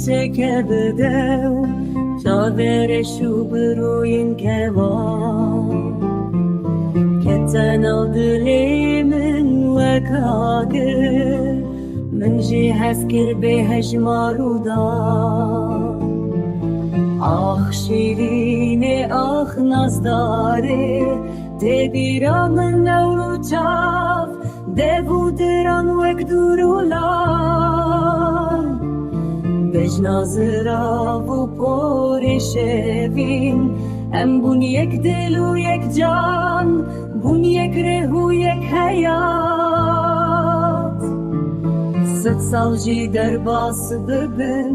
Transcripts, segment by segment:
çeke bide çavere şu broyun kevan keten aldilimin vekadir من جي هسكر بهجمار ودار آخ شیرینه آخ نازداره تدیران من نورو چاف دو دران وک دورولان بجنازرا و پورشوین ام بون یک دل و یک جان بون یک ره و یک حیات ست سال جی در باس ببن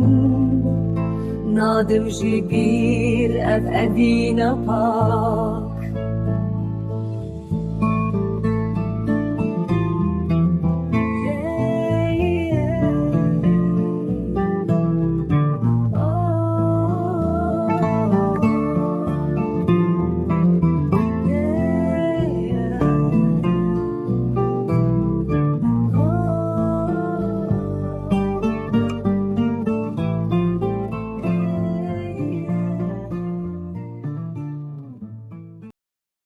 نادم جی بیر اف ادینا پاک